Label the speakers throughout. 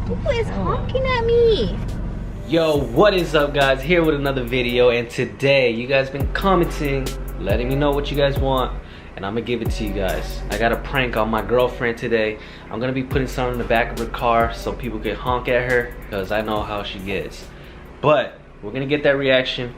Speaker 1: Who is honking at me?
Speaker 2: Yo, what is up, guys? Here with another video, and today you guys been commenting, letting me know what you guys want, and I'm gonna give it to you guys. I got a prank on my girlfriend today. I'm gonna be putting something in the back of her car so people can honk at her, because I know how she gets. But we're gonna get that reaction.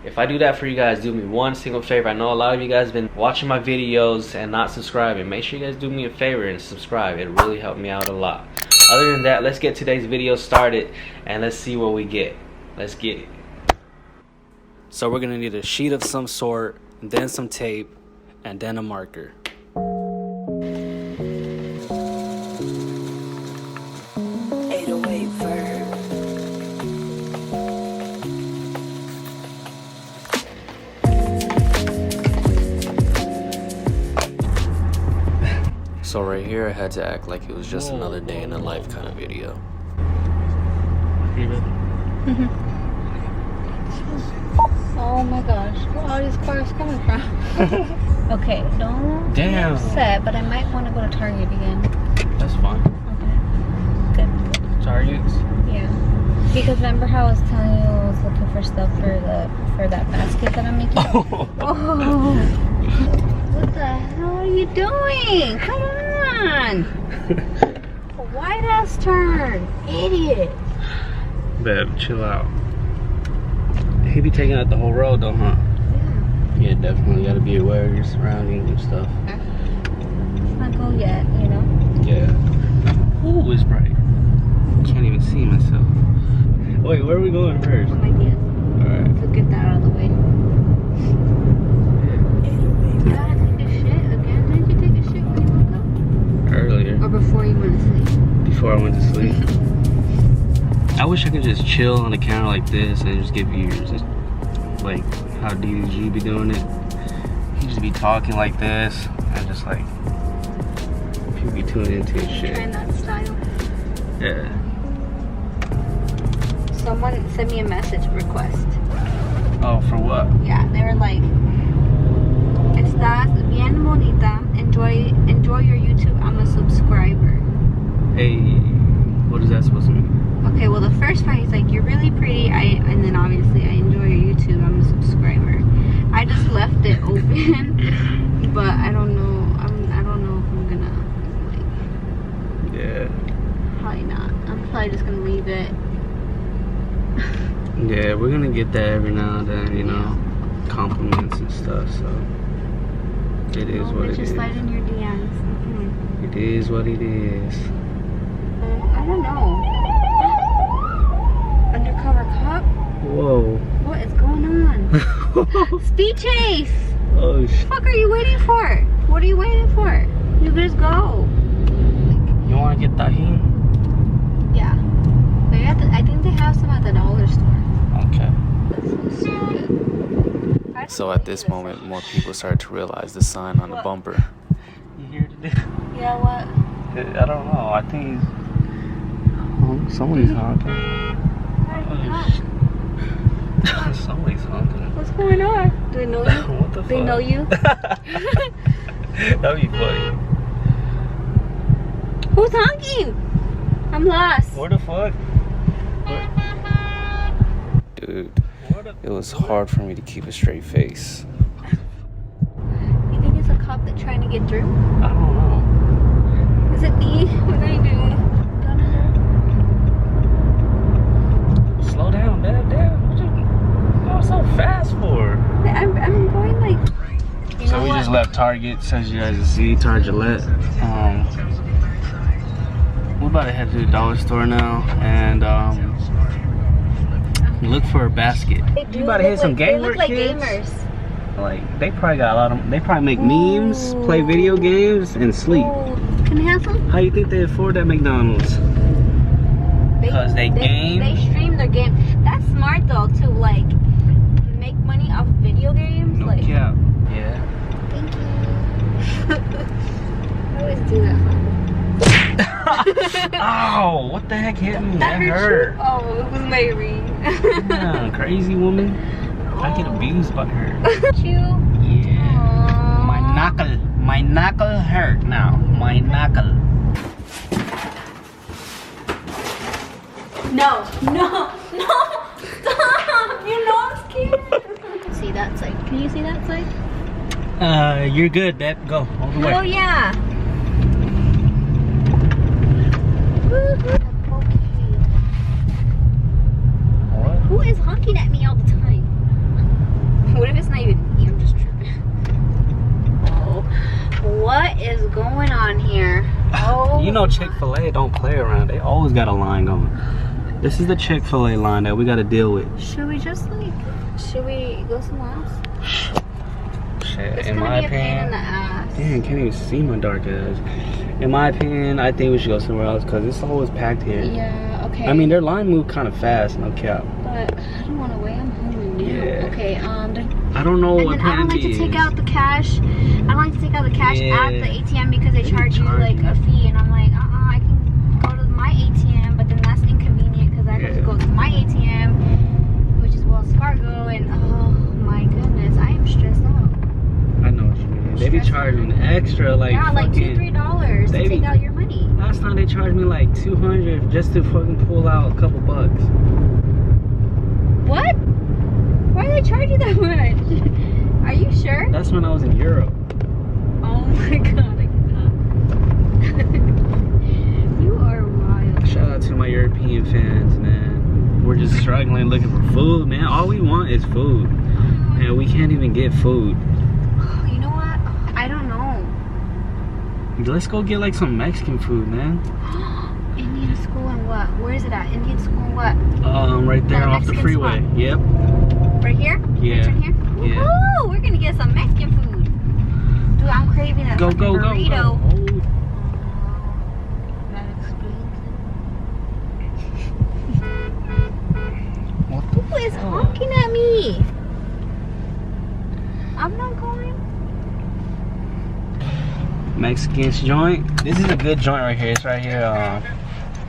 Speaker 2: If I do that for you guys, do me one single favor. I know a lot of you guys have been watching my videos and not subscribing. Make sure you guys do me a favor and subscribe. It really helped me out a lot. Other than that, let's get today's video started and let's see what we get. Let's get it. So we're gonna need a sheet of some sort, then some tape, and then a marker. So right here, I had to act like it was just another day in the life kind of video.
Speaker 1: Oh my gosh, where are all these cars coming from? Okay, don't be upset, but I might want to go to Target again.
Speaker 2: That's fine.
Speaker 1: Okay, good.
Speaker 2: Targets?
Speaker 1: Yeah. Because remember how I was telling you I was looking for stuff for that basket that I'm making? Oh. What the hell are you doing? Come on! A white ass turn, idiot.
Speaker 2: Babe, chill out. He be taking out the whole road though, huh? Yeah. Yeah, definitely. You gotta be aware of your surroundings and stuff.
Speaker 1: Let's not go yet, you know?
Speaker 2: Yeah. Ooh, it's bright. Can't even see myself. Wait, where are we going first?
Speaker 1: Some ideas.
Speaker 2: Alright.
Speaker 1: Let's get that out of the way. You gotta take a shit again. Didn't you take a shit when you woke up?
Speaker 2: Earlier.
Speaker 1: Or before you went to sleep?
Speaker 2: Before I went to sleep. I wish I could just chill on the counter like this and just give viewers just like how DDG be doing it. He just be talking like this and just like people be tuning into his shit.
Speaker 1: Trying that style.
Speaker 2: Yeah.
Speaker 1: Someone sent me a message request.
Speaker 2: Oh, for what?
Speaker 1: Yeah, they were like, "Estás bien bonita. Enjoy your YouTube. I'm a subscriber."
Speaker 2: Hey, what is that supposed to mean?
Speaker 1: Okay, well the first part he's like, "You're really pretty." And then obviously I enjoy your YouTube. I'm a subscriber. I just left it open, but I don't know. I don't know if I'm gonna like.
Speaker 2: Yeah.
Speaker 1: Probably not. I'm probably just gonna leave it.
Speaker 2: Yeah, we're gonna get that every now and then, you know, compliments and stuff. So it is what it is.
Speaker 1: Just slide in your DMs.
Speaker 2: It is what it is.
Speaker 1: I don't know. Undercover cop?
Speaker 2: Whoa.
Speaker 1: What is going on? Speed chase!
Speaker 2: Oh
Speaker 1: What the fuck are you waiting for? What are you waiting for? You just go.
Speaker 2: You wanna get tajin?
Speaker 1: Yeah. I think they have some at the dollar store.
Speaker 2: Okay.
Speaker 1: That's so stupid.
Speaker 2: So at this moment, more people started to realize the sign on the bumper. You hear it?
Speaker 1: Yeah, what?
Speaker 2: I don't know. I think he's... Oh, somebody's honking. Somebody's honking.
Speaker 1: What's going on? Do they know you?
Speaker 2: What the fuck?
Speaker 1: They know you?
Speaker 2: That'd be funny.
Speaker 1: Who's honking? I'm lost.
Speaker 2: What the fuck? Dude, it was hard for me to keep a straight face.
Speaker 1: You think it's a cop that's trying to get through?
Speaker 2: I don't know.
Speaker 1: Is it me? What are you doing?
Speaker 2: Slow down, damn. What you going so fast for?
Speaker 1: I'm going like...
Speaker 2: So we just left Target, as you guys can see, Target. We're about to head to the dollar store now and look for a basket.
Speaker 1: You about to hit some gamer kids? They look like gamers.
Speaker 2: Like they probably got a lot of. They probably make memes, play video games, and sleep.
Speaker 1: Can I have some?
Speaker 2: How you think they afford that McDonald's? Because they game.
Speaker 1: They stream their game. That's smart though to like make money off video games.
Speaker 2: No
Speaker 1: like,
Speaker 2: cap. Yeah.
Speaker 1: Thank you. I always do that.
Speaker 2: Ow! What the heck hit me?
Speaker 1: That hurt.
Speaker 2: You?
Speaker 1: Oh, it was my ring.
Speaker 2: Yeah, crazy woman. I get abused by her.
Speaker 1: You?
Speaker 2: Yeah.
Speaker 1: Aww.
Speaker 2: My knuckle hurt now. My knuckle.
Speaker 1: No, no, no! Stop! You know I'm scared. See that side? Can you see that side?
Speaker 2: You're good, babe. Go all the way.
Speaker 1: Oh yeah.
Speaker 2: What?
Speaker 1: Who is honking at me all the time? What if it's not even me? I'm just tripping. Oh, what is going on here? Oh,
Speaker 2: you know Chick-fil-A don't play around. They always got a line going. This is the Chick-fil-A line that we got to deal with.
Speaker 1: Should we just like? Should we go somewhere else?
Speaker 2: Shit,
Speaker 1: It's
Speaker 2: in
Speaker 1: gonna
Speaker 2: my
Speaker 1: be a pain in
Speaker 2: opinion.
Speaker 1: the ass.
Speaker 2: Damn, can't even see my dark ass. In my opinion, I think we should go somewhere else because it's always packed here.
Speaker 1: Yeah. Okay.
Speaker 2: I mean, their line moved kind of fast, no cap.
Speaker 1: but I don't want to wait. I'm hungry now.
Speaker 2: Yeah.
Speaker 1: Okay.
Speaker 2: I don't know
Speaker 1: And
Speaker 2: what
Speaker 1: then I don't like to take
Speaker 2: is.
Speaker 1: out the cash. I don't like to take out the cash
Speaker 2: Yeah.
Speaker 1: at the ATM because they
Speaker 2: They
Speaker 1: charge you
Speaker 2: charge
Speaker 1: like
Speaker 2: you.
Speaker 1: a fee, and I'm like, I can go to my ATM, but then that's inconvenient because I have to
Speaker 2: Yeah.
Speaker 1: go to my ATM, which is Wells Fargo, and oh my goodness, I am stressed out.
Speaker 2: I know what you mean. They be
Speaker 1: Stressed
Speaker 2: charging
Speaker 1: out.
Speaker 2: extra, like
Speaker 1: Yeah, like
Speaker 2: fucking.
Speaker 1: $2-3 to
Speaker 2: They
Speaker 1: take
Speaker 2: be-
Speaker 1: out your money.
Speaker 2: Last time they charged me like $200 just to fucking pull out a couple bucks.
Speaker 1: What? Why do they charge you that much? Are you sure?
Speaker 2: That's when I was in Europe.
Speaker 1: Oh my god, I cannot. You are wild.
Speaker 2: Shout out to my European fans, man. We're just struggling looking for food, man. All we want is food. And we can't even get food.
Speaker 1: You know what? I don't know.
Speaker 2: Let's go get like some Mexican food, man.
Speaker 1: Indian school and what? Where is it at? Indian school and what?
Speaker 2: Right there
Speaker 1: That
Speaker 2: off the
Speaker 1: Mexican
Speaker 2: freeway.
Speaker 1: spot.
Speaker 2: Yep.
Speaker 1: Right here?
Speaker 2: Yeah.
Speaker 1: Turn here?
Speaker 2: Yeah.
Speaker 1: Woohoo! We're gonna get some Mexican food. Dude, I'm craving that
Speaker 2: Go,
Speaker 1: fucking
Speaker 2: go, go,
Speaker 1: burrito.
Speaker 2: go. Oh.
Speaker 1: That explains
Speaker 2: What
Speaker 1: it. Who is honking at me? I'm not going.
Speaker 2: Mexican joint. This is a good joint right here. It's right here.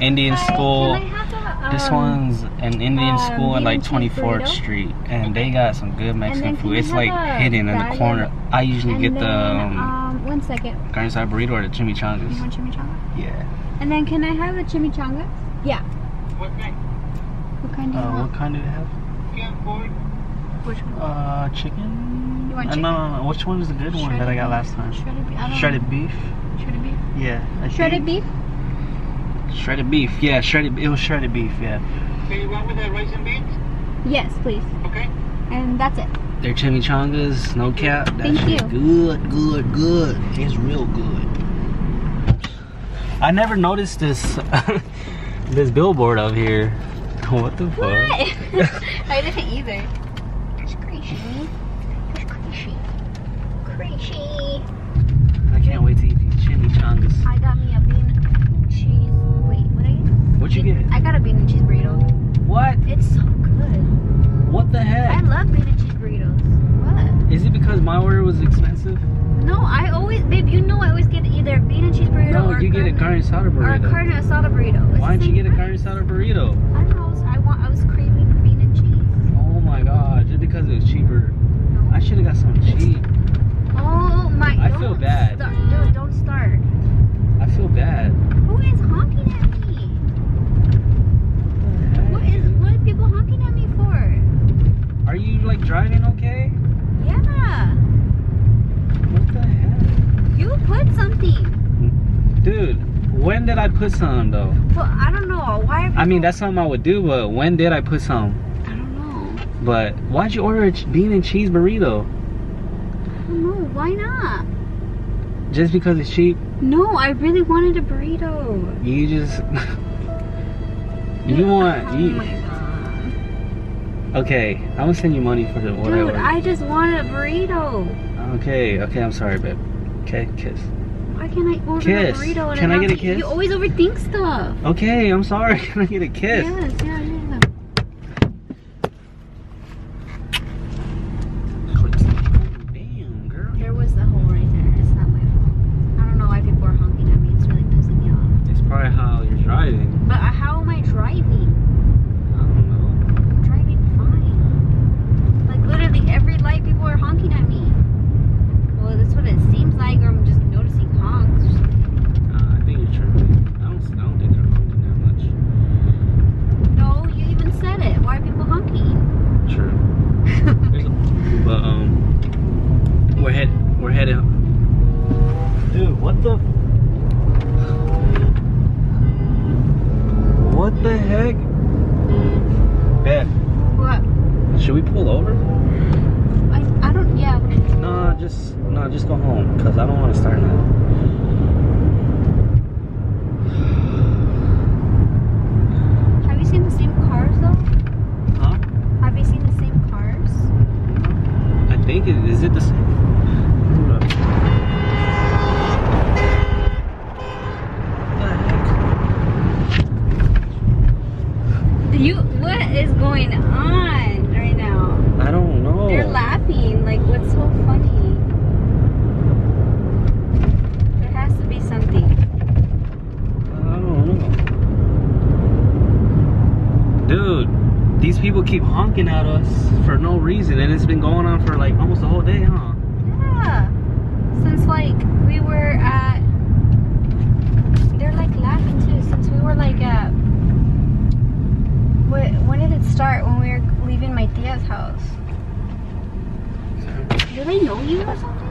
Speaker 2: Indian
Speaker 1: Hi,
Speaker 2: school.
Speaker 1: Can I have
Speaker 2: This one's an Indian school in like
Speaker 1: vegan cheese
Speaker 2: 24th
Speaker 1: burrito?
Speaker 2: Street, and they got some good Mexican
Speaker 1: then
Speaker 2: food.
Speaker 1: can
Speaker 2: It's
Speaker 1: I
Speaker 2: like
Speaker 1: have a
Speaker 2: hidden in the
Speaker 1: bag
Speaker 2: corner.
Speaker 1: of-
Speaker 2: I usually
Speaker 1: And
Speaker 2: get the
Speaker 1: then, 1 second.
Speaker 2: carne asada burrito or the chimichangas.
Speaker 1: You want chimichanga?
Speaker 2: Yeah.
Speaker 1: And then can I have the chimichanga? Yeah.
Speaker 3: What kind?
Speaker 1: What kind do you
Speaker 2: What
Speaker 1: want?
Speaker 2: kind do they have?
Speaker 1: Which one?
Speaker 2: Chicken.
Speaker 1: You want
Speaker 2: No,
Speaker 1: chicken?
Speaker 2: no. Which one is the good one that I got last time?
Speaker 1: Shredded beef. I don't
Speaker 2: Shredded
Speaker 1: know.
Speaker 2: beef.
Speaker 1: Shredded beef.
Speaker 2: Yeah. I
Speaker 1: Shredded
Speaker 2: think.
Speaker 1: beef?
Speaker 2: Shredded beef. Yeah, shredded. It was shredded beef. Yeah.
Speaker 3: So you want with the rice and beans?
Speaker 1: Yes, please.
Speaker 3: Okay.
Speaker 1: And that's it.
Speaker 2: Their chimichangas, no cap. That
Speaker 1: Thank
Speaker 2: shit
Speaker 1: you.
Speaker 2: Good. It's real good. I never noticed this this billboard up here. What the fuck?
Speaker 1: What? I didn't either. That's crazy. That's crazy. Crazy.
Speaker 2: I can't wait to eat these chimichangas.
Speaker 1: I got me a bean and cheese. Wait, what I get?
Speaker 2: What'd you get?
Speaker 1: I got a bean and cheese burrito.
Speaker 2: What?
Speaker 1: It's so good.
Speaker 2: What the
Speaker 1: I
Speaker 2: heck?
Speaker 1: love bean and cheese burritos. What?
Speaker 2: Is it because my order was expensive?
Speaker 1: No, I always, babe, you know I always get either bean and cheese burrito
Speaker 2: No,
Speaker 1: or
Speaker 2: you get a carne asada
Speaker 1: or a
Speaker 2: burrito.
Speaker 1: carne asada burrito. It's
Speaker 2: Why
Speaker 1: the
Speaker 2: didn't you
Speaker 1: same
Speaker 2: get a carne
Speaker 1: price.
Speaker 2: asada burrito?
Speaker 1: I don't know. I was craving bean and cheese.
Speaker 2: Oh my god, just because it was cheaper.
Speaker 1: No.
Speaker 2: I should have got something cheap.
Speaker 1: Oh my!
Speaker 2: I
Speaker 1: don't
Speaker 2: feel bad.
Speaker 1: Dude, don't start.
Speaker 2: I feel bad.
Speaker 1: Who is honking at me? What are people honking at me for?
Speaker 2: Are you like driving okay?
Speaker 1: Yeah.
Speaker 2: What the heck?
Speaker 1: You put something.
Speaker 2: Dude, when did I put some though?
Speaker 1: Well, I don't know. Why? Are
Speaker 2: I mean, that's something I would do, but when did I put some?
Speaker 1: I don't know.
Speaker 2: But why'd you order a bean and cheese burrito?
Speaker 1: I don't know. Why not?
Speaker 2: Just because it's cheap?
Speaker 1: No, I really wanted a burrito.
Speaker 2: You just... you want...
Speaker 1: Oh
Speaker 2: You,
Speaker 1: my god.
Speaker 2: okay, I'm gonna send you money for the what I
Speaker 1: Dude,
Speaker 2: ordered.
Speaker 1: I just wanted a burrito.
Speaker 2: Okay, I'm sorry, babe. Okay, kiss.
Speaker 1: Why can't I order
Speaker 2: Kiss.
Speaker 1: a burrito? And
Speaker 2: Can I
Speaker 1: not
Speaker 2: get a
Speaker 1: be-
Speaker 2: kiss?
Speaker 1: You always overthink stuff.
Speaker 2: Okay, I'm sorry. Can I get a kiss?
Speaker 1: Yes, yeah.
Speaker 2: Damn, girl.
Speaker 1: There was the hole right there. It's not my fault. I don't know why people are honking at me. It's really pissing me off.
Speaker 2: It's probably how you're driving.
Speaker 1: But how am I driving?
Speaker 2: I don't know.
Speaker 1: I'm driving fine. Like literally every light, people are honking at me. Well, that's what it seems like, or I'm just noticing honks.
Speaker 2: I think you're tripping. I don't think they're honking that much. What the heck? Beth,
Speaker 1: What?
Speaker 2: should we pull over?
Speaker 1: I don't. Yeah.
Speaker 2: No, just go home, cause I don't want to start now.
Speaker 1: Have you seen the same cars though?
Speaker 2: Huh?
Speaker 1: Have you seen the same cars?
Speaker 2: I think is it the same? Hold up.
Speaker 1: What is going on right now?
Speaker 2: I don't know.
Speaker 1: They're laughing. Like, what's so funny? There has to be something.
Speaker 2: I don't know. Dude, these people keep honking at us for no reason, and it's been going on for like almost the whole day, huh?
Speaker 1: Yeah. Since like we were at. They're like laughing too. Since we were like at. When did it start? When we were leaving my tia's house. Do they know you or something?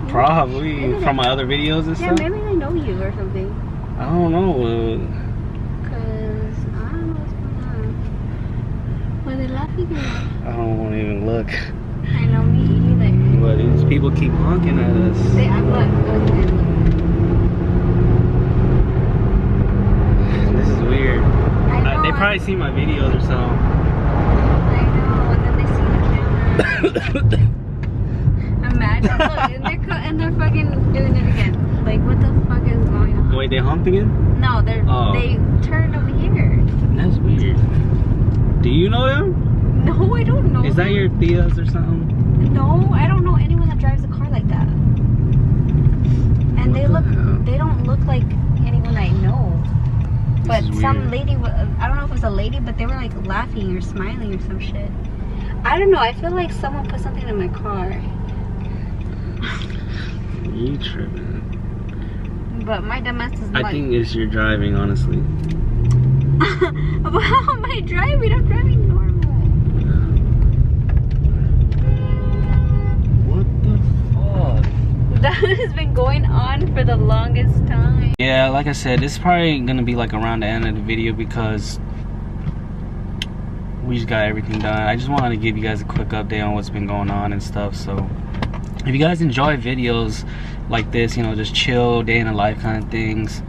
Speaker 2: Probably
Speaker 1: Maybe
Speaker 2: from
Speaker 1: they-
Speaker 2: my other videos and
Speaker 1: Yeah,
Speaker 2: stuff.
Speaker 1: maybe they know you or something.
Speaker 2: I don't know.
Speaker 1: Cause I don't know what's going on. Were they laughing at?
Speaker 2: I don't want to even look.
Speaker 1: I know, me either.
Speaker 2: But these people keep honking at us.
Speaker 1: I'm not looking.
Speaker 2: This is weird.
Speaker 1: I know.
Speaker 2: They probably see my videos or something.
Speaker 1: I know, and then they see the camera. Imagine, look, and they're fucking doing it again. Like, what the fuck is going on?
Speaker 2: Wait, they honked again?
Speaker 1: No, they turned over here.
Speaker 2: That's weird. Do you know them?
Speaker 1: No, I don't know.
Speaker 2: Is that your tias or something?
Speaker 1: No, I don't know anyone that drives a car like that. And
Speaker 2: What the hell?
Speaker 1: they don't look like anyone I know. But
Speaker 2: is
Speaker 1: some
Speaker 2: weird.
Speaker 1: lady, I don't know if it was a lady, but they were like laughing or smiling or some shit. I don't know, I feel like someone put something in my car.
Speaker 2: You tripping.
Speaker 1: But my dumbass is
Speaker 2: I
Speaker 1: like,
Speaker 2: think it's your driving, honestly.
Speaker 1: but how am I driving? I'm driving normal.
Speaker 2: What the fuck?
Speaker 1: That has been going on for the longest time.
Speaker 2: Yeah, like I said, this is probably gonna be like around the end of the video because we just got everything done. I just wanted to give you guys a quick update on what's been going on and stuff. So if you guys enjoy videos like this, you know, just chill, day in the life kind of things,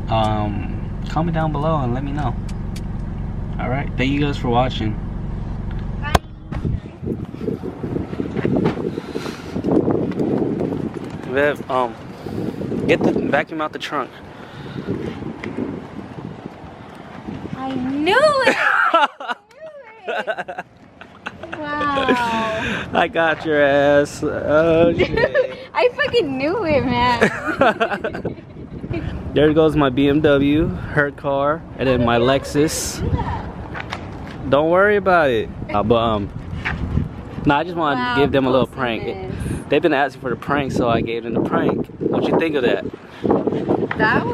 Speaker 2: comment down below and let me know. Alright, thank you guys for watching.
Speaker 1: Bye.
Speaker 2: Viv, get the vacuum out the trunk.
Speaker 1: I knew it! Wow.
Speaker 2: I got your ass. Oh shit.
Speaker 1: I fucking knew it, man.
Speaker 2: There goes my BMW, her car, and then my Lexus. Don't worry about it. I just wanted to give them a little prank. They've been asking for the prank, so I gave them the prank. What you think of that?
Speaker 1: That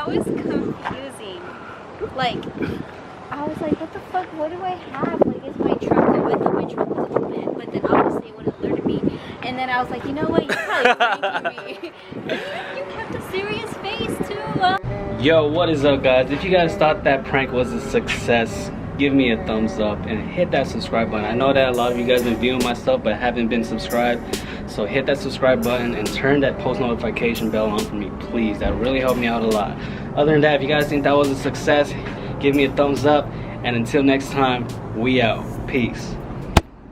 Speaker 1: was confusing. Like, I was like, what the fuck? What do I have? Like, is my trunk? I thought my trunk was open, but then obviously it would alert me. And then I was like, you know what? You're probably pranking me. You kept a serious face too.
Speaker 2: Yo, what is up, guys? If you guys thought that prank was a success, give me a thumbs up and hit that subscribe button. I know that a lot of you guys been viewing my stuff but haven't been subscribed, so hit that subscribe button and turn that post notification bell on for me, please. That really helped me out a lot. Other than that, if you guys think that was a success, give me a thumbs up, and until next time, we out. Peace.